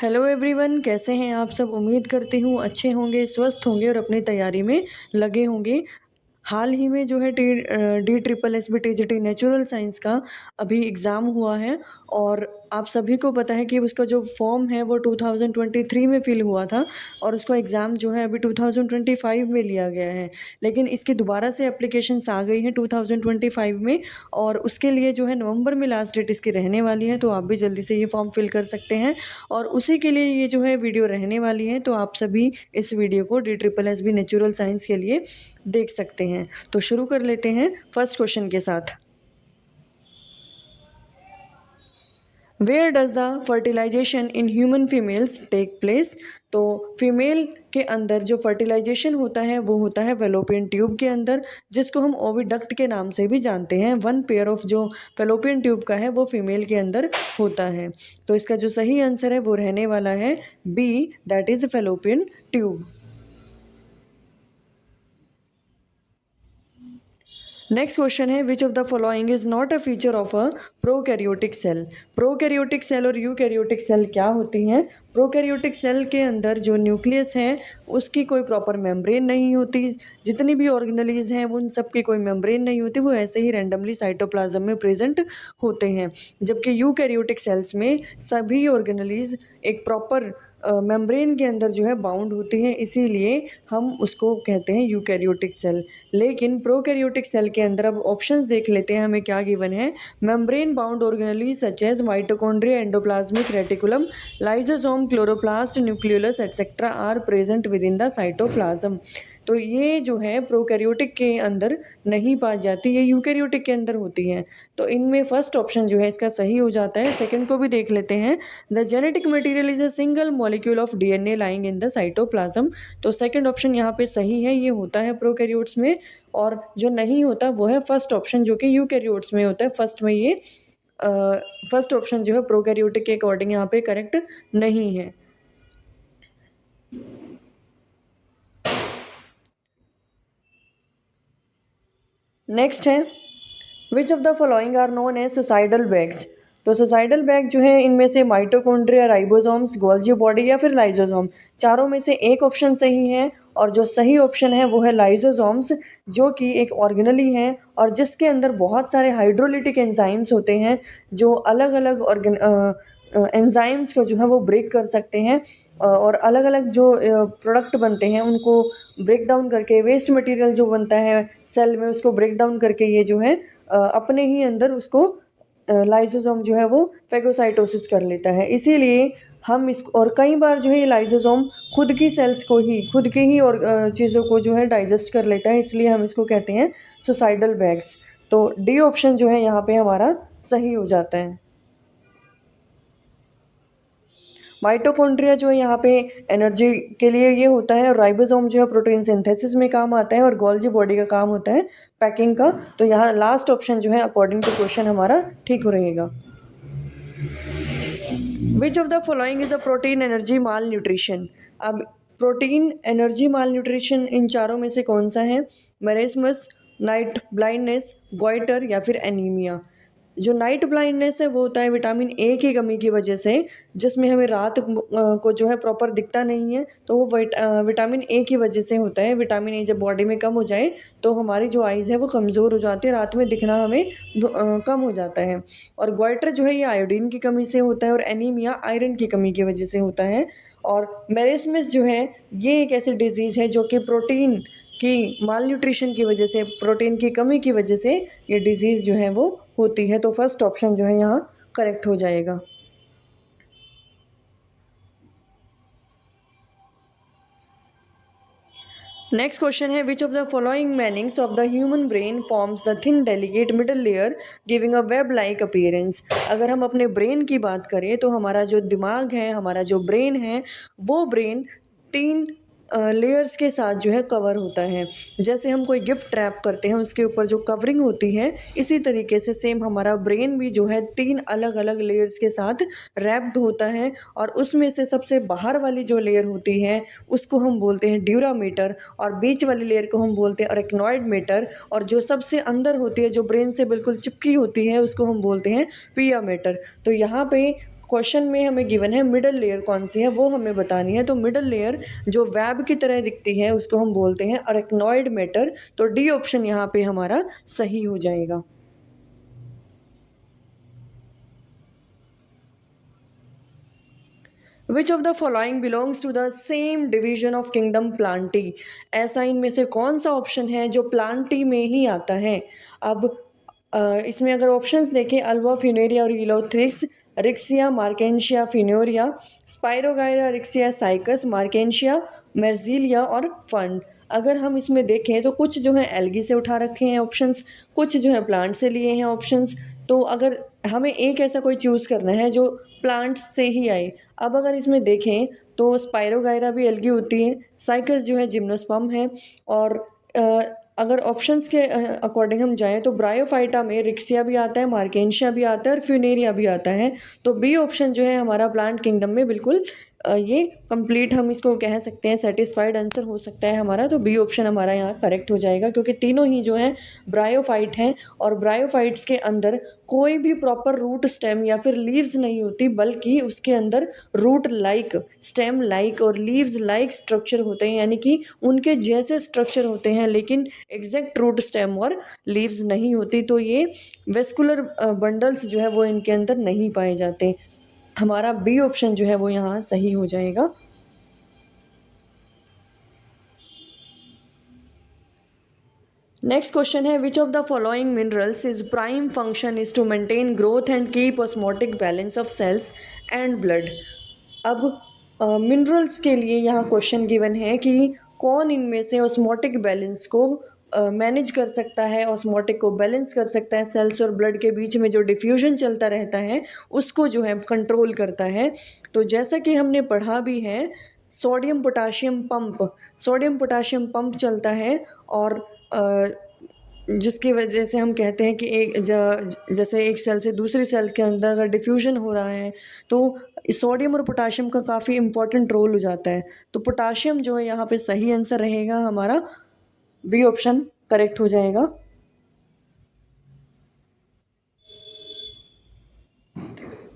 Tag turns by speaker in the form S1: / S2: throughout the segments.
S1: Hello everyone, कैसे हैं आप सब। उम्मीद करती हूँ अच्छे होंगे, स्वस्थ होंगे और अपनी तैयारी में लगे होंगे। हाल ही में जो है D triple S B T G T natural science का अभी एग्ज़ाम हुआ है और आप सभी को पता है कि उसका जो फॉर्म है वो 2023 में फिल हुआ था और उसका एग्ज़ाम जो है अभी 2025 में लिया गया है। लेकिन इसकी दोबारा से एप्लीकेशंस आ गई हैं 2025 में और उसके लिए जो है नवंबर में लास्ट डेट इसकी रहने वाली है, तो आप भी जल्दी से ये फॉर्म फिल कर सकते हैं और उसी के लिए ये जो है वीडियो रहने वाली है। तो आप सभी इस वीडियो को D triple S B natural science के लिए देख सकते हैं। तो शुरू कर लेते हैं फर्स्ट क्वेश्चन के साथ। Where does the fertilization in human females take place. तो फीमेल के अंदर जो फर्टिलाइजेशन होता है वो होता है फेलोपियन ट्यूब के अंदर, जिसको हम ओविडक्ट के नाम से भी जानते हैं। वन पेयर ऑफ जो फेलोपियन ट्यूब का है वो फीमेल के अंदर होता है। तो इसका जो सही आंसर है वो रहने वाला है B, that is fallopian tube. Next question है which of the following is not a feature of a prokaryotic cell. Prokaryotic cell और यूकैरियोटिक सेल क्या होती हैं। प्रोकैरियोटिक सेल के अंदर जो न्यूक्लियस है उसकी कोई प्रॉपर मेम्ब्रेन नहीं होती। जितनी भी ऑर्गेनेलीज हैं उन सब की कोई मेम्ब्रेन नहीं होती, वो ऐसे ही रैंडमली साइटोप्लाज्म में प्रेजेंट होते हैं। जबकि यूकैरियोटिक सेल्स में सभी ऑर्गेनेलीज एक प्रॉपर मेम्ब्रेन के अंदर जो है बाउंड होती हैं, इसीलिए हम उसको कहते हैं यूकैरियोटिक सेल। लेकिन प्रोकैरियोटिक सेल के अंदर अब ऑप्शंस देख लेते हैं हमें क्या गिवन है। Membrane bound organelles such as mitochondria, endoplasmic reticulum, lysosome, chloroplast, nucleolus etcetera are present within the cytoplasm. तो ये जो है प्रोकैरियोटिक के अंदर नहीं पाई जाती, ये यूकैरियोटिक के अंदर होती हैं। तो इनमें फर्स्ट ऑप्शन जो है इसका सही हो जाता है। सेकंड को भी देख लेते हैं। The genetic material is a single molecule of DNA lying in the cytoplasm. तो सेकंड ऑप्शन यहाँ पे सही है, ये होता है प्रोकैरियोट्स में। और जो नहीं होता वो है फर्स्ट ऑप्शन जो कि यूकैरियोट्स में होता है। फर्स्ट में ये फर्स्ट ऑप्शन जो है प्रोकैरियोटिक के अकॉर्डिंग यहाँ पे करेक्ट नहीं है। नेक्स्ट है which of the following are known as suicidal bags. तो सुसाइडल बैग जो है इनमें से माइटोकॉन्ड्रिया, राइबोसोम्स, गोल्जी बॉडी या फिर लाइसोसोम, चारों में से एक ऑप्शन सही है और जो सही ऑप्शन है वो है लाइसोसोम्स, जो कि एक ऑर्गेनेली है और जिसके अंदर बहुत सारे हाइड्रोलिटिक एंजाइम्स होते हैं जो अलग अलग एंजाइम्स को जो है वो ब्रेक कर सकते हैं और अलग अलग जो प्रोडक्ट बनते हैं उनको ब्रेक डाउन करके, वेस्ट मटेरियल जो बनता है सेल में उसको ब्रेक डाउन करके ये जो है अपने ही अंदर उसको लाइसोसोम जो है वो फेगोसाइटोसिस कर लेता है। इसीलिए हम इस और कई बार जो है ये लाइसोसोम खुद की सेल्स को ही, खुद के ही और चीज़ों को जो है डाइजेस्ट कर लेता है, इसलिए हम इसको कहते हैं सुसाइडल बैग्स। तो डी ऑप्शन जो है यहाँ पे हमारा सही हो जाता है। माइटोकॉन्ड्रिया जो है यहाँ पे एनर्जी के लिए ये होता है और राइबोसोम जो है प्रोटीन सिंथेसिस में काम आता है और गोल्जी बॉडी का काम होता है पैकिंग का। तो यहाँ लास्ट ऑप्शन जो है अकॉर्डिंग टू क्वेश्चन हमारा ठीक रहेगा। विच of the following is a protein energy mall nutrition. अब protein energy mall nutrition in चारों में से कौन सा है। मेरेस्मस, नाइट ब्लाइंडनेस, गोइटर या फिर एनीमिया। जो नाइट ब्लाइंडनेस है वो होता है विटामिन ए की कमी की वजह से, जिसमें हमें रात को जो है प्रॉपर दिखता नहीं है, तो वो विटामिन ए की वजह से होता है। विटामिन ए जब बॉडी में कम हो जाए तो हमारी जो आइज़ है वो कमज़ोर हो जाती है, रात में दिखना हमें कम हो जाता है। और गोइटर जो है ये आयोडीन की कमी से होता है और एनीमिया आयरन की कमी की वजह से होता है। और मेरेस्मस जो है ये एक ऐसी डिजीज़ है जो कि प्रोटीन की माल न्यूट्रिशन की वजह से, प्रोटीन की कमी की वजह से ये डिज़ीज़ जो है वो होती है। तो फर्स्ट ऑप्शन जो है यहाँ करेक्ट हो जाएगा। नेक्स्ट क्वेश्चन है which of the following Manning's of the human brain forms the thin delicate middle layer giving a web like appearance. अगर हम अपने ब्रेन की बात करें तो हमारा जो दिमाग है, हमारा जो ब्रेन है, वो ब्रेन 3 लेयर्स के साथ जो है कवर होता है। जैसे हम कोई गिफ्ट रैप करते हैं उसके ऊपर जो कवरिंग होती है, इसी तरीके से सेम हमारा ब्रेन भी जो है 3 अलग अलग लेयर्स के साथ रैप्ड होता है और उसमें से सबसे बाहर वाली जो लेयर होती है उसको हम बोलते हैं ड्यूरामीटर और बीच वाली लेयर को हम बोलते हैं अरेक्नॉइड मीटर और जो सबसे अंदर होती है जो ब्रेन से बिल्कुल चिपकी होती है उसको हम बोलते हैं पिया मीटर। तो यहाँ पे क्वेश्चन में हमें गिवन है मिडल लेयर कौन सी है, वो हमें बतानी है। तो मिडल लेयर जो वेब की तरह दिखती है उसको हम बोलते हैं अरेक्नॉइड मैटर। तो डी ऑप्शन यहाँ पे हमारा सही हो जाएगा। Which of the following belongs to the same division of kingdom Plantae. ऐसा इनमें से कौन सा ऑप्शन है जो प्लांटी में ही आता है। अब इसमें अगर ऑप्शंस देखें, अल्वा फ्यूनेरिया और इलोथ्रिक्स, Riccia Marchantia फिनोरिया, spirogyra Riccia cycas, Marchantia मेर्जिलिया और फंड। अगर हम इसमें देखें तो कुछ जो है एल्गी से उठा रखे हैं ऑप्शंस, कुछ जो है प्लांट से लिए हैं ऑप्शंस। तो अगर हमें एक ऐसा कोई चूज़ करना है जो प्लांट से ही आए। अब अगर इसमें देखें तो स्पाइरोगायरा भी एल्गी होती है, साइकस जो है जिम्नोस्पर्म है, और अगर ऑप्शंस के अकॉर्डिंग हम जाएं तो ब्रायोफाइटा में रिक्सिया भी आता है, मार्केंशिया भी आता है और फ्यूनेरिया भी आता है। तो बी ऑप्शन जो है हमारा प्लांट किंगडम में बिल्कुल ये कंप्लीट हम इसको कह सकते हैं सेटिस्फाइड आंसर हो सकता है हमारा। तो बी ऑप्शन हमारा यहाँ करेक्ट हो जाएगा, क्योंकि तीनों ही जो हैं ब्रायोफाइट हैं और ब्रायोफाइट्स के अंदर कोई भी प्रॉपर रूट स्टेम या फिर लीव्स नहीं होती, बल्कि उसके अंदर रूट लाइक, स्टेम लाइक और लीव्स लाइक स्ट्रक्चर होते हैं, यानी कि उनके जैसे स्ट्रक्चर होते हैं लेकिन एग्जैक्ट रूट स्टेम और लीव्स नहीं होती। तो ये वेस्कुलर बंडल्स जो है वो इनके अंदर नहीं पाए जाते। हमारा बी ऑप्शन जो है वो यहाँ सही हो जाएगा। नेक्स्ट क्वेश्चन है which of the following minerals is prime function is to maintain growth and keep osmotic balance of cells and blood. अब मिनरल्स के लिए यहाँ क्वेश्चन गिवन है कि कौन इनमें से ऑस्मोटिक बैलेंस को मैनेज कर सकता है, ऑस्मोटिक को बैलेंस कर सकता है, सेल्स और ब्लड के बीच में जो डिफ्यूजन चलता रहता है उसको जो है कंट्रोल करता है। तो जैसा कि हमने पढ़ा भी है, सोडियम पोटाशियम पंप चलता है, और जिसकी वजह से हम कहते हैं कि जैसे एक सेल से दूसरी सेल के अंदर अगर डिफ्यूजन हो रहा है तो सोडियम और पोटाशियम का काफ़ी इंपॉर्टेंट रोल हो जाता है। तो पोटाशियम जो है यहाँ पे सही आंसर रहेगा हमारा, बी ऑप्शन करेक्ट हो जाएगा।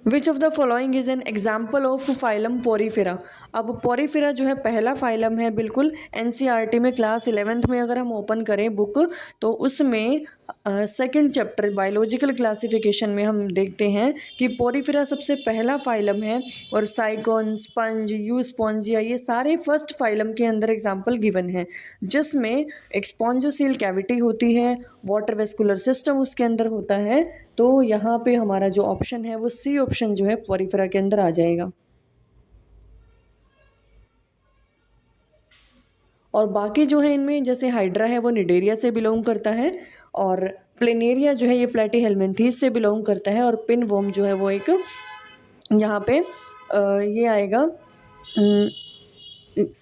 S1: Which of the following is an example of phylum Porifera. अब पोरीफेरा जो है पहला फाइलम है, बिल्कुल एनसीईआरटी में क्लास 11th में अगर हम ओपन करें बुक तो उसमें सेकंड चैप्टर बायोलॉजिकल क्लासिफिकेशन में हम देखते हैं कि पोरीफेरा सबसे पहला फाइलम है, और साइकोन, स्पंज, यूस्पोंजिया ये सारे फर्स्ट फाइलम के अंदर एग्जाम्पल गिवन है, जिसमें एक स्पॉन्जोसील कैविटी होती है, वाटर वेस्कुलर सिस्टम उसके अंदर होता है। तो यहाँ पे हमारा जो ऑप्शन है वो सी ऑप्शन जो है पोरीफेरा के अंदर आ जाएगा। और बाकी जो है इनमें जैसे हाइड्रा है वो निडेरिया से बिलोंग करता है, और प्लेनेरिया जो है ये प्लेटीहेल्मिन्थीस से बिलोंग करता है, और पिन वॉर्म जो है वो एक यहाँ पे ये आएगा,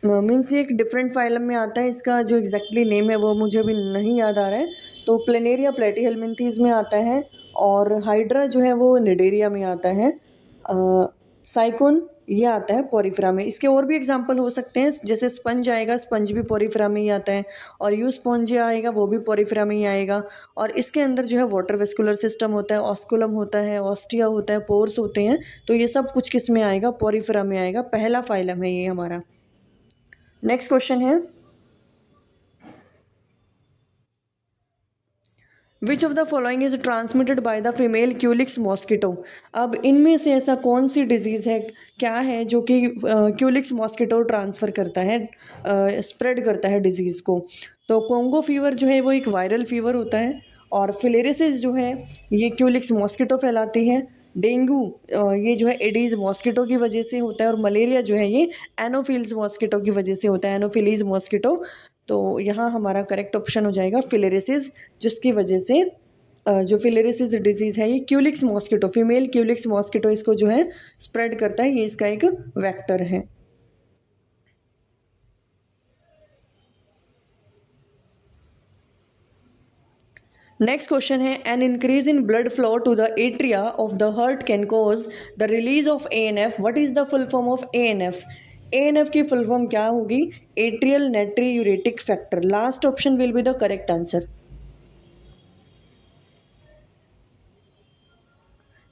S1: मीन्स ये एक डिफरेंट फाइलम में आता है। इसका जो एग्जैक्टली नेम है वो मुझे अभी नहीं याद आ रहा है। तो प्लेनेरिया प्लेटीहेल्मिन्थीस में आता है, और हाइड्रा जो है वो निडेरिया में आता है, साइकोन ये आता है पोरीफेरा में। इसके और भी एग्जांपल हो सकते हैं, जैसे स्पंज आएगा, स्पंज भी पोरीफेरा में ही आता है, और यूस्पोंजिया आएगा वो भी पोरीफेरा में ही आएगा। और इसके अंदर जो है वाटर वेस्कुलर सिस्टम होता है, ऑस्कुलम होता है, ऑस्टिया होता है, पोर्स होते हैं। तो ये सब कुछ किस में आएगा, पोरीफेरा में आएगा, पहला फाइलम है ये हमारा। नेक्स्ट क्वेश्चन है which of the following is transmitted by the female Culex mosquito. अब इनमें से ऐसा कौन सी डिजीज़ है, क्या है जो कि क्यूलिक्स मॉस्किटो ट्रांसफ़र करता है, स्प्रेड करता है डिजीज़ को। तो कोंगो फीवर जो है वो एक वायरल फीवर होता है, और फिलेरिसिस जो है ये क्यूलिक्स मॉस्किटो फैलाती है। डेंगू ये जो है एडीज मॉस्किटो की वजह से होता है, और मलेरिया जो है ये एनोफिल्स मॉस्किटो की वजह से होता है, एनोफिलीज मॉस्किटो। तो यहाँ हमारा करेक्ट ऑप्शन हो जाएगा फिलेरिसिस, जिसकी वजह से जो फिलेरिसिस डिजीज़ है ये Culex mosquito, female Culex mosquito इसको जो है स्प्रेड करता है, ये इसका एक वेक्टर है। नेक्स्ट क्वेश्चन है an increase in blood flow to the atria of the heart can cause the release of ANF. What is the full form of ANF. ANF की फुल फॉर्म क्या होगी, atrial नाइट्रियूरेटिक factor. Last option will be the correct answer.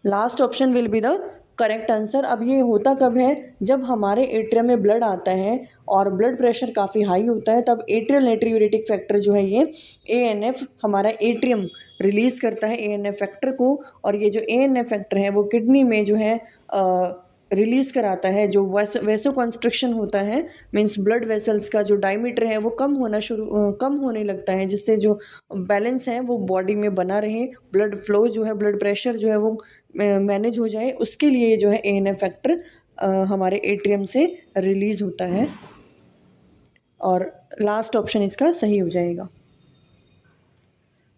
S1: Last option will be the correct answer. अब ये होता कब है, जब हमारे एट्रियम में ब्लड आता है और ब्लड प्रेशर काफ़ी हाई होता है, तब एट्रियल नाइट्रियूरेटिक फैक्टर जो है ये ANF हमारा एट्रियम रिलीज़ करता है ANF फैक्टर को, और ये जो ANF फैक्टर है वो किडनी में जो है रिलीज़ कराता है। जो वैसो कंस्ट्रिक्शन होता है, मीन्स ब्लड वेसल्स का जो डायमीटर है वो कम होने लगता है, जिससे जो बैलेंस है वो बॉडी में बना रहे, ब्लड फ्लो जो है, ब्लड प्रेशर जो है वो मैनेज हो जाए, उसके लिए जो है ANF फैक्टर हमारे एट्रियम से रिलीज़ होता है। और लास्ट ऑप्शन इसका सही हो जाएगा।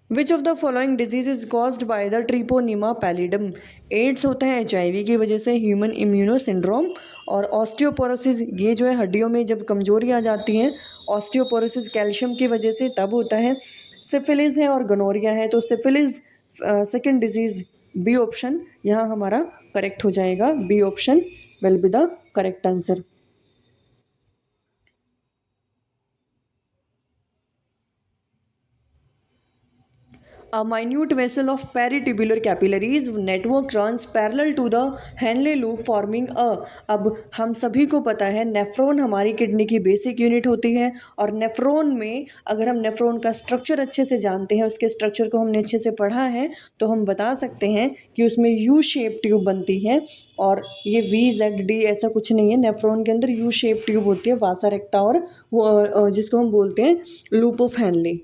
S1: Which of the following disease is caused by the Treponema pallidum. Ads होता है HIV की वजह से, ह्यूमन इम्यूनो सिंड्रोम, और ऑस्टियोपोरोसिस ये जो है हड्डियों में जब कमजोरी आ जाती है, ऑस्टियोपोरोसिस कैल्शियम की वजह से तब होता है। सिफिलिस है और गनोरिया है, तो syphilis second disease B option यहाँ हमारा करेक्ट हो जाएगा। B option will be the correct answer. A minute vessel of peritubular capillaries network runs parallel to the Henle loop forming a। अब हम सभी को पता है नेफ्रॉन हमारी किडनी की बेसिक यूनिट होती है, और नेफ्रॉन में अगर हम नेफ्रॉन का स्ट्रक्चर अच्छे से जानते हैं, उसके स्ट्रक्चर को हमने अच्छे से पढ़ा है, तो हम बता सकते हैं कि उसमें यू शेप ट्यूब बनती है, और ये VZD ऐसा कुछ नहीं है। नेफ्रॉन के अंदर यू शेप ट्यूब होती है, वासा रेक्टा, और वो जिसको हम बोलते हैं लूप ऑफ हैनले।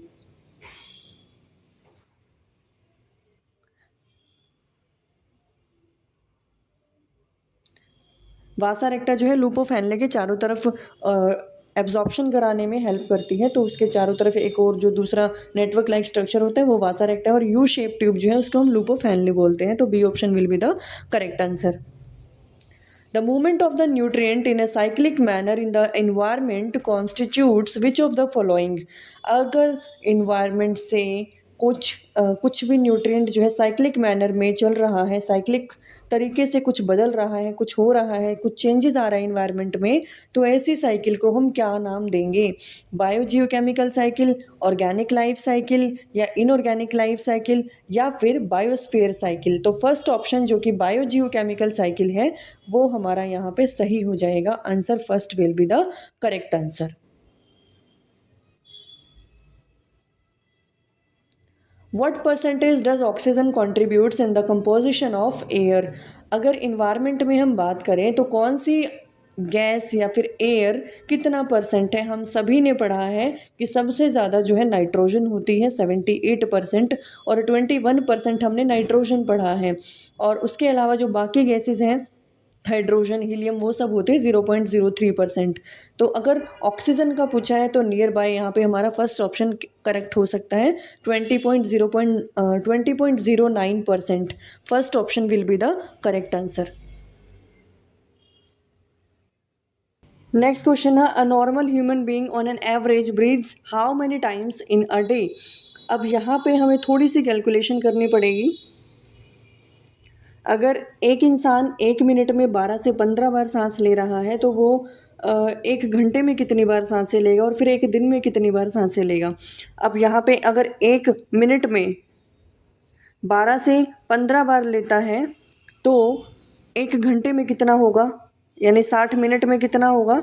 S1: वासा रेक्टा जो है लूप ऑफ हैनले के चारों तरफ एब्जॉर्प्शन कराने में हेल्प करती है, तो उसके चारों तरफ एक और जो दूसरा नेटवर्क लाइक स्ट्रक्चर होता है वो वासा रेक्टा है, और यू शेप ट्यूब जो है उसको हम लूप ऑफ हैनले बोलते हैं, तो B option will be the correct answer. The movement of the nutrient in a cyclic manner in the environment constitutes which of the following। अगर environment से कुछ भी न्यूट्रिएंट जो है साइक्लिक मैनर में चल रहा है, साइक्लिक तरीके से कुछ बदल रहा है, कुछ हो रहा है, कुछ चेंजेस आ रहा है इन्वायरमेंट में, तो ऐसी साइकिल को हम क्या नाम देंगे? Biogeochemical cycle, organic life cycle, या इनऑर्गेनिक लाइफ साइकिल, या फिर बायोस्फीयर साइकिल। तो फर्स्ट ऑप्शन जो कि बायोजियोकेमिकल साइकिल है वो हमारा यहाँ पे सही हो जाएगा। Answer first will be the correct answer. What percentage does oxygen contributes in the composition of air। अगर इन्वायरमेंट में हम बात करें तो कौन सी गैस या फिर एयर कितना परसेंट है? हम सभी ने पढ़ा है कि सबसे ज़्यादा जो है नाइट्रोजन होती है 78%, और 21% हमने नाइट्रोजन पढ़ा है, और उसके अलावा जो बाकी गैसेस हैं हाइड्रोजन, हीलियम, वो सब होते हैं 0.03%। तो अगर ऑक्सीजन का पूछा है तो नियर बाय यहाँ पे हमारा फर्स्ट ऑप्शन करेक्ट हो सकता है, 20.09%। First option will be the correct answer. Next question है, a normal human being on an average breaths how many times in a day. अब यहाँ पे हमें थोड़ी सी कैलकुलेशन करनी पड़ेगी। अगर एक इंसान 1 मिनट में 12 से 15 बार सांस ले रहा है, तो वो 1 घंटे में कितनी बार सांसें लेगा, और फिर एक दिन में कितनी बार सांसें लेगा? अब यहाँ पे अगर 1 मिनट में 12 से 15 बार लेता है, तो 1 घंटे में कितना होगा, यानी 60 मिनट में कितना होगा?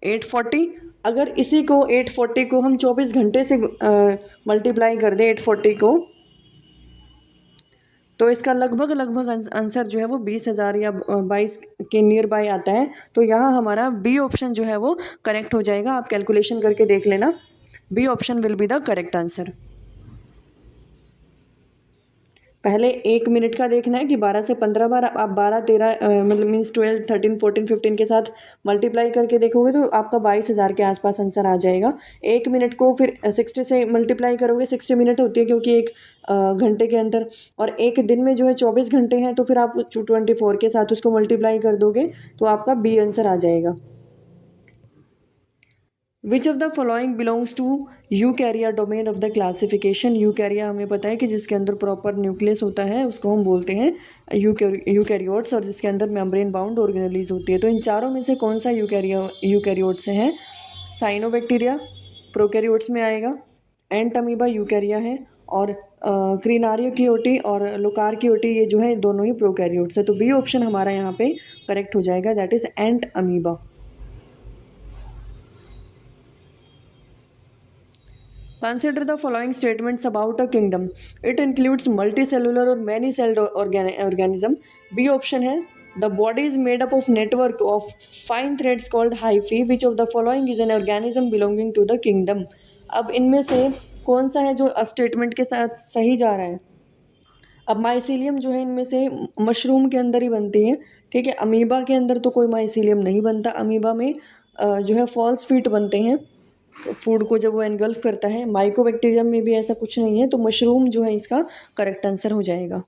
S1: 840। अगर इसी को 840 को हम 24 घंटे से मल्टीप्लाई कर दें 840 को, तो इसका लगभग आंसर जो है वो 20,000 या 22 के नियर बाय आता है। तो यहाँ हमारा बी ऑप्शन जो है वो करेक्ट हो जाएगा। आप कैलकुलेशन करके देख लेना, B option will be the correct answer. पहले 1 मिनट का देखना है कि 12 से 15 बार आप 12 13 मतलब मीन्स 12 13 14 15 के साथ मल्टीप्लाई करके देखोगे तो आपका 22,000 के आसपास आंसर आ जाएगा। 1 मिनट को फिर 60 से मल्टीप्लाई करोगे, 60 मिनट होती है क्योंकि एक घंटे के अंदर, और एक दिन में जो है 24 घंटे हैं, तो फिर आप 24 के साथ उसको मल्टीप्लाई कर दोगे तो आपका बी आंसर आ जाएगा। Which of the following belongs to Eukarya domain of the classification. Eukarya हमें पता है कि जिसके अंदर प्रॉपर न्यूक्लियस होता है उसको हम बोलते हैं यूकैरियोट्स, और जिसके अंदर मेम्ब्रेन बाउंड ऑर्गेनेलीज होती है। तो इन चारों में से कौन सा यूकैरियोट्स है? साइनोबैक्टीरिया प्रोकैरियोट्स में आएगा, एंट अमीबा यूकैरिया है, और क्रीनारियोकियोटी और लोकार्कियोटी ये जो है दोनों ही प्रोकैरियोट्स है। तो बी ऑप्शन हमारा यहाँ पे करेक्ट हो जाएगा, that is ant amoeba. Consider the following statements about a kingdom. It includes multicellular or many-celled organism. B option है the body is made up of network of fine threads called hyphae. Which of the following is an organism belonging to the kingdom? अब इनमें से कौन सा है जो statement के साथ सही जा रहा है? अब माइसीलियम जो है इनमें से मशरूम के अंदर ही बनती है, ठीक है। अमीबा के अंदर तो कोई माइसीलियम नहीं बनता। अमीबा में जो है फॉल्स फीट बनते हैं फूड को जब वो एनगल्फ करता है। माइकोबैक्टीरियम में भी ऐसा कुछ नहीं है, तो मशरूम जो है इसका करेक्ट आंसर हो जाएगा।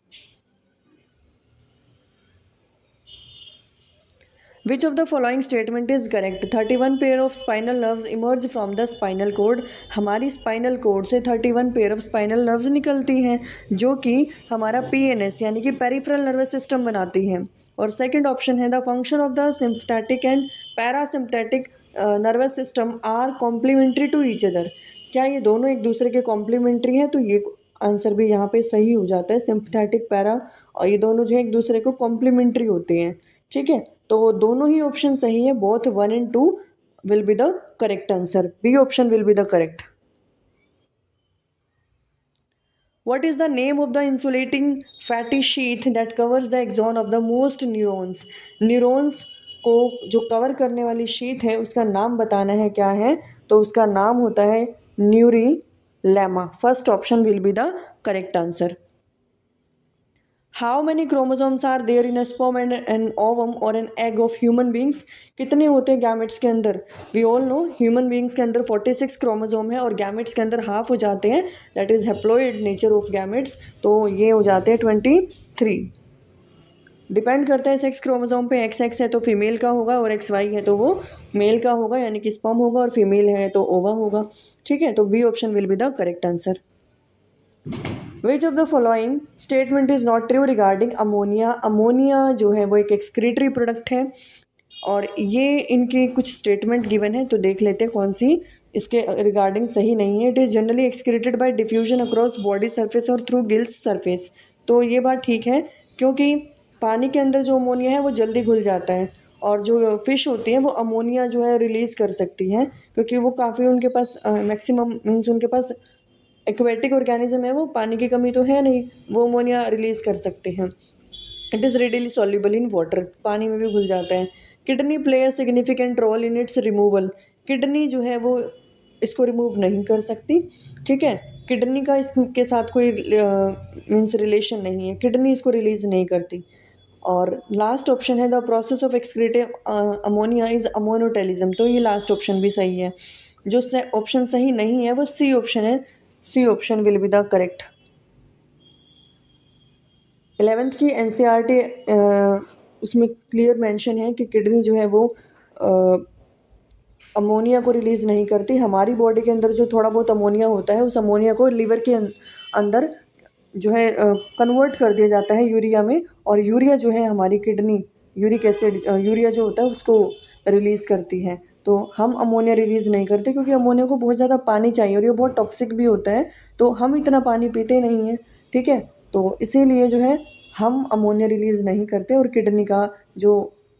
S1: Which of the following statement is correct? 31 pair of spinal nerves emerge from the spinal cord. हमारी स्पाइनल कोड से 31 पेयर ऑफ स्पाइनल नर्व्स निकलती हैं जो कि हमारा पीएनएस यानी कि पेरिफेरल नर्वस सिस्टम बनाती हैं। और सेकंड ऑप्शन है the function of the sympathetic and parasympathetic nervous system are complementary to each other. क्या ये दोनों एक दूसरे के कॉम्प्लीमेंट्री हैं? तो ये आंसर भी यहाँ पे सही हो जाता है। सिम्पथेटिक पैरा और ये दोनों जो है एक दूसरे को कॉम्प्लीमेंट्री होते हैं, ठीक है। तो दोनों ही ऑप्शन सही है, both 1 and 2 will be the correct answer. B option will be the correct. What is the name of the insulating fatty sheath that covers the axon of the most neurons? Neurons को जो cover करने वाली sheath है उसका नाम बताना है क्या है, तो उसका नाम होता है neurilemma. First option will be the correct answer. How many chromosomes are there in sperm and an ovum और an egg of human beings? कितने होते हैं गैमेट्स के अंदर? We all know human beings के अंदर 46 क्रोमोसोम है और गैमेट्स के अंदर हाफ हो जाते हैं, that is haploid nature of gametes. तो ये हो जाते हैं 23। डिपेंड करता है सेक्स क्रोमोसोम पे। XX है तो फीमेल का होगा और XY है तो वो मेल का होगा, यानी कि स्पर्म होगा, और फीमेल है तो ओवा होगा, ठीक है। तो B option will be the correct answer. Which of the following statement is not true regarding ammonia? Ammonia जो है वो एक एक्सक्रीटरी प्रोडक्ट है और ये इनके कुछ स्टेटमेंट गिवन है, तो देख लेते हैं कौन सी इसके रिगार्डिंग सही नहीं है। It is generally excreted by diffusion across body surface और थ्रू गिल्स सरफेस। तो ये बात ठीक है, क्योंकि पानी के अंदर जो अमोनिया है वो जल्दी घुल जाता है और जो फ़िश होती हैं वो अमोनिया जो है रिलीज़ कर सकती हैं, क्योंकि वो काफ़ी उनके पास मैक्सिमम मीन्स उनके पास एक्वेटिक ऑर्गेनिज्म है, वो पानी की कमी तो है नहीं, वो अमोनिया रिलीज़ कर सकते हैं। It is readily soluble in water, पानी में भी घुल जाता है। Kidney play a significant role in its removal. Kidney जो है वो इसको रिमूव नहीं कर सकती, ठीक है। किडनी का इसके साथ कोई मीन्स रिलेशन नहीं है, किडनी इसको रिलीज़ नहीं करती। और लास्ट ऑप्शन है the process of excretive ammonia is ammonotelism. तो ये लास्ट ऑप्शन भी सही है। जो ऑप्शन सही नहीं है वो सी ऑप्शन है। C option will be the correct. 11th की NCERT उसमें क्लियर मेंशन है कि किडनी जो है वो अमोनिया को रिलीज़ नहीं करती। हमारी बॉडी के अंदर जो थोड़ा बहुत अमोनिया होता है उस अमोनिया को लिवर के अंदर जो है कन्वर्ट कर दिया जाता है यूरिया में, और यूरिया जो है हमारी किडनी यूरिक एसिड यूरिया जो होता है उसको रिलीज़ करती है। तो हम अमोनिया रिलीज़ नहीं करते क्योंकि अमोनिया को बहुत ज़्यादा पानी चाहिए और ये बहुत टॉक्सिक भी होता है, तो हम इतना पानी पीते नहीं हैं, ठीक है। तो इसीलिए जो है हम अमोनिया रिलीज़ नहीं करते और किडनी का जो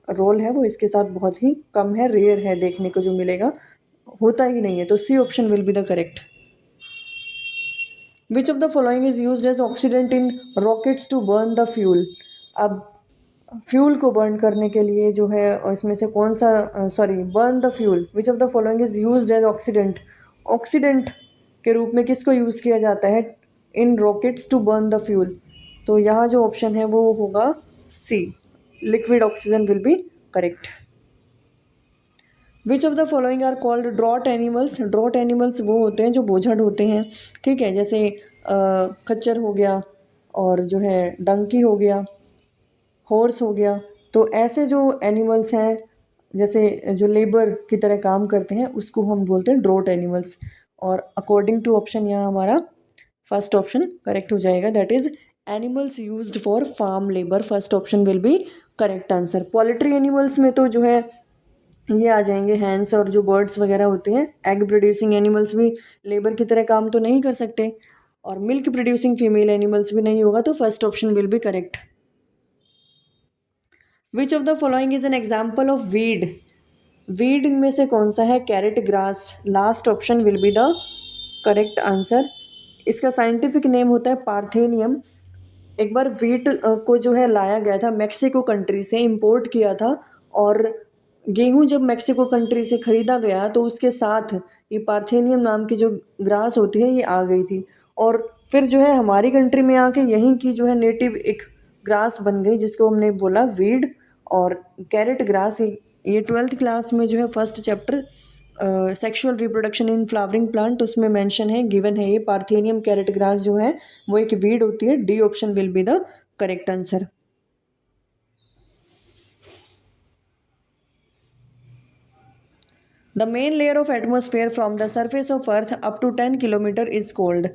S1: रोल है वो इसके साथ बहुत ही कम है, रेयर है, देखने को जो मिलेगा होता ही नहीं है। तो C option will be the correct. Which of the following is used as oxidant in rockets to burn the fuel? अब फ्यूल को बर्न करने के लिए जो है इसमें से कौन सा burn the fuel, which of the following is used as oxidant? Oxidant के रूप में किसको यूज़ किया जाता है in rockets to burn the fuel? तो यहाँ जो ऑप्शन है वो होगा सी, liquid oxygen will be correct. Which of the following are called draught animals? Draught animals वो होते हैं जो बोझड़ होते हैं, ठीक है, जैसे खच्चर हो गया और जो है डंकी हो गया, हॉर्स हो गया। तो ऐसे जो एनिमल्स हैं जैसे जो लेबर की तरह काम करते हैं उसको हम बोलते हैं ड्रॉट एनिमल्स। और अकॉर्डिंग टू ऑप्शन यहाँ हमारा फर्स्ट ऑप्शन करेक्ट हो जाएगा, that is animals used for farm labour. First option will be correct answer. Poultry animals में तो जो है ये आ जाएंगे हैंस, और जो बर्ड्स वगैरह होते हैं एग प्रोड्यूसिंग एनिमल्स भी लेबर की तरह काम तो नहीं कर सकते, और मिल्क प्रोड्यूसिंग फीमेल एनिमल्स भी नहीं होगा, तो first option will be correct. Which of the following is an example of weed? Weed में से कौन सा है? Carrot grass, last option will be the correct answer. इसका साइंटिफिक नेम होता है पार्थेनियम। एक बार वीट को जो है लाया गया था मैक्सिको कंट्री से, इंपोर्ट किया था, और गेहूं जब मैक्सिको कंट्री से ख़रीदा गया तो उसके साथ ये पार्थेनियम नाम की जो ग्रास होती है ये आ गई थी, और फिर जो है हमारी कंट्री में आके यहीं की जो है नेटिव एक ग्रास बन गई जिसको हमने बोला वीड और कैरेट ग्रास। ये 12th क्लास में जो है first chapter sexual reproduction in flowering plant उसमें मेंशन है, गिवन है। ये पार्थेनियम कैरेट ग्रास जो है वो एक वीड होती है। D option will be the correct answer. The main layer of atmosphere from the surface of earth up to 10 kilometre is cold.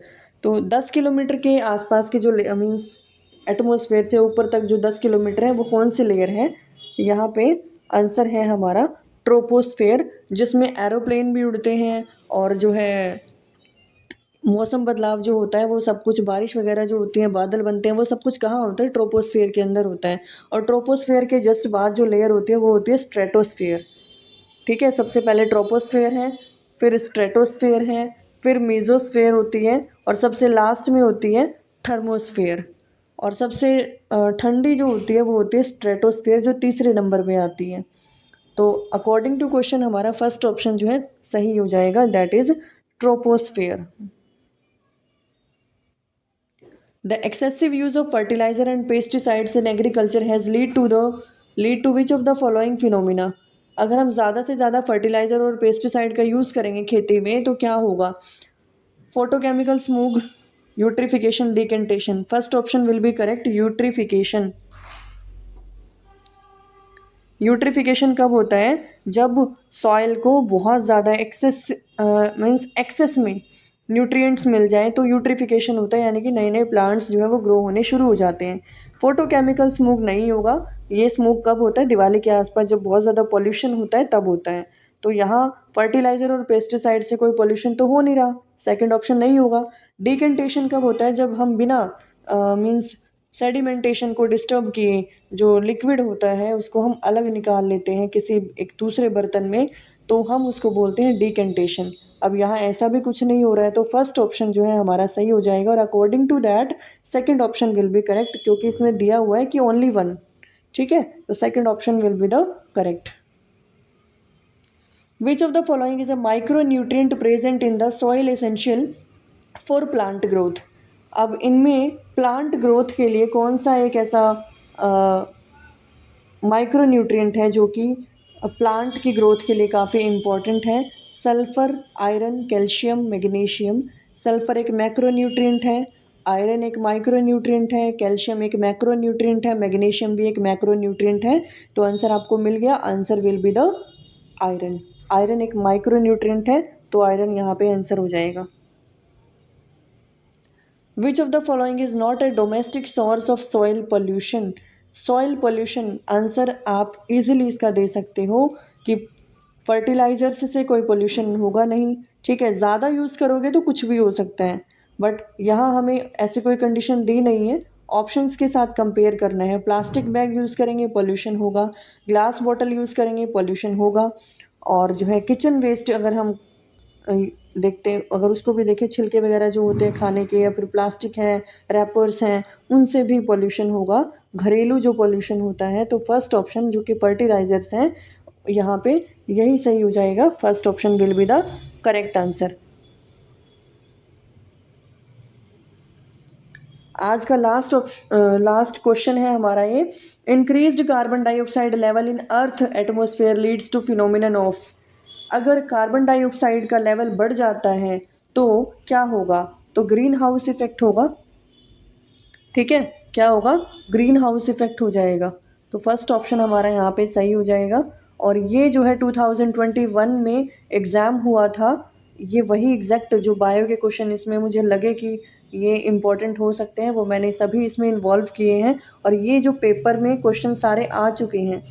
S1: तो 10 किलोमीटर के आसपास के जो मीन्स एटमोसफेयर से ऊपर तक जो 10 किलोमीटर है वो कौन सी लेयर है? यहाँ पे आंसर है हमारा ट्रोपोस्फेयर, जिसमें एरोप्लेन भी उड़ते हैं, और जो है मौसम बदलाव जो होता है वो सब कुछ, बारिश वगैरह जो होती है, बादल बनते हैं, वो सब कुछ कहाँ होता है? ट्रोपोस्फेयर के अंदर होता है। और ट्रोपोस्फेयर के जस्ट बाद जो लेयर होती है वो होती है स्ट्रेटोस्फेयर। ठीक है, सबसे पहले ट्रोपोस्फेयर है, फिर स्ट्रेटोस्फेयर है, फिर मीजोस्फेयर होती है, और सबसे लास्ट में होती है थर्मोस्फेयर। और सबसे ठंडी जो होती है वो होती है स्ट्रेटोस्फेयर, जो तीसरे नंबर पे आती है। तो अकॉर्डिंग टू क्वेश्चन हमारा फर्स्ट ऑप्शन जो है सही हो जाएगा, that is troposphere. The excessive use of fertilizer and pesticides in agriculture has lead to which of the following phenomena? अगर हम ज़्यादा से ज़्यादा फर्टिलाइज़र और पेस्टिसाइड का यूज़ करेंगे खेती में तो क्या होगा? Photochemical smog, eutrophication, decantation. First option will be correct, eutrophication. Eutrophication कब होता है? जब सॉइल को बहुत ज़्यादा एक्सेस मीन्स एक्सेस में न्यूट्रिएंट्स मिल जाएं तो यूट्रिफिकेशन होता है, यानी कि नए नए प्लांट्स जो है वो ग्रो होने शुरू हो जाते हैं। फोटोकेमिकल स्मोक नहीं होगा। ये स्मोक कब होता है? दिवाली के आसपास जब बहुत ज़्यादा पॉल्यूशन होता है तब होता है। तो यहाँ फर्टिलाइज़र और पेस्टिसाइड से कोई पॉल्यूशन तो हो नहीं रहा, सेकेंड ऑप्शन नहीं होगा। डिकेंटेशन कब होता है? जब हम बिना मीन्स सेडिमेंटेशन को डिस्टर्ब किए जो लिक्विड होता है उसको हम अलग निकाल लेते हैं किसी एक दूसरे बर्तन में, तो हम उसको बोलते हैं डिकेंटेशन। अब यहाँ ऐसा भी कुछ नहीं हो रहा है, तो फर्स्ट ऑप्शन जो है हमारा सही हो जाएगा, और according to that second option will be correct, क्योंकि इसमें दिया हुआ है कि ओनली वन। ठीक है, तो second option will be the correct. Which of the following is a micro nutrient present in the soil essential for plant growth? अब इनमें प्लांट ग्रोथ के लिए कौन सा एक ऐसा माइक्रो न्यूट्रिएंट है जो कि प्लांट की ग्रोथ के लिए काफ़ी इम्पॉर्टेंट है? Sulphur, iron, calcium, magnesium. Sulphur एक मैक्रो न्यूट्रिएंट है, आयरन एक माइक्रो न्यूट्रिएंट है, कैल्शियम एक मैक्रो न्यूट्रिएंट है, मैग्नीशियम भी एक मैक्रो न्यूट्रिएंट है। तो आंसर आपको मिल गया, answer will be the iron. Iron एक माइक्रो न्यूट्रिएंट है, तो आयरन यहाँ पे आंसर हो जाएगा। Which of the following is not a domestic source of soil pollution? Soil pollution answer आप इजीली इसका दे सकते हो कि फर्टिलाइजर्स से कोई पोल्यूशन होगा नहीं। ठीक है, ज़्यादा यूज़ करोगे तो कुछ भी हो सकता है, बट यहाँ हमें ऐसी कोई कंडीशन दी नहीं है। ऑप्शंस के साथ कंपेयर करना है। प्लास्टिक बैग यूज़ करेंगे पोल्यूशन होगा, ग्लास बॉटल यूज़ करेंगे पोल्यूशन होगा, और जो है किचन वेस्ट अगर हम देखते अगर उसको भी देखें, छिलके वगैरह जो होते हैं खाने के या फिर प्लास्टिक हैं, रैपर्स हैं, उनसे भी पोल्यूशन होगा। घरेलू जो पोल्यूशन होता है, तो फर्स्ट ऑप्शन जो कि फर्टिलाइजर्स हैं यहाँ पे यही सही हो जाएगा। First option will be the correct answer. आज का लास्ट क्वेश्चन है हमारा ये, increased carbon dioxide level in earth atmosphere leads to phenomenon of. अगर कार्बन डाइऑक्साइड का लेवल बढ़ जाता है तो क्या होगा? तो ग्रीन हाउस इफेक्ट होगा। ठीक है, क्या होगा? ग्रीन हाउस इफेक्ट हो जाएगा। तो फर्स्ट ऑप्शन हमारा यहाँ पे सही हो जाएगा। और ये जो है 2021 में एग्ज़ाम हुआ था, ये वही एग्जैक्ट जो बायो के क्वेश्चन इसमें मुझे लगे कि ये इम्पॉर्टेंट हो सकते हैं वो मैंने सभी इसमें इन्वॉल्व किए हैं, और ये जो पेपर में क्वेश्चन सारे आ चुके हैं।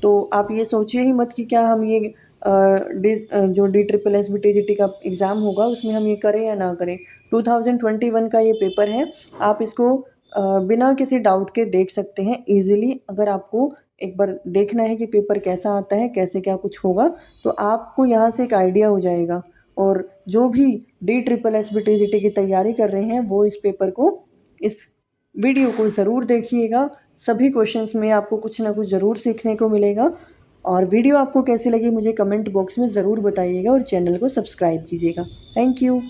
S1: तो आप ये सोचिए ही मत कि क्या हम ये जो DSSS का एग्ज़ाम होगा उसमें हम ये करें या ना करें। 2021 का ये पेपर है, आप इसको बिना किसी डाउट के देख सकते हैं ईज़िली। अगर आपको एक बार देखना है कि पेपर कैसा आता है, कैसे क्या कुछ होगा, तो आपको यहाँ से एक आइडिया हो जाएगा। और जो भी DSSS की तैयारी कर रहे हैं वो इस पेपर को, इस वीडियो को ज़रूर देखिएगा। सभी क्वेश्चंस में आपको कुछ ना कुछ ज़रूर सीखने को मिलेगा। और वीडियो आपको कैसी लगी मुझे कमेंट बॉक्स में ज़रूर बताइएगा और चैनल को सब्सक्राइब कीजिएगा। Thank you.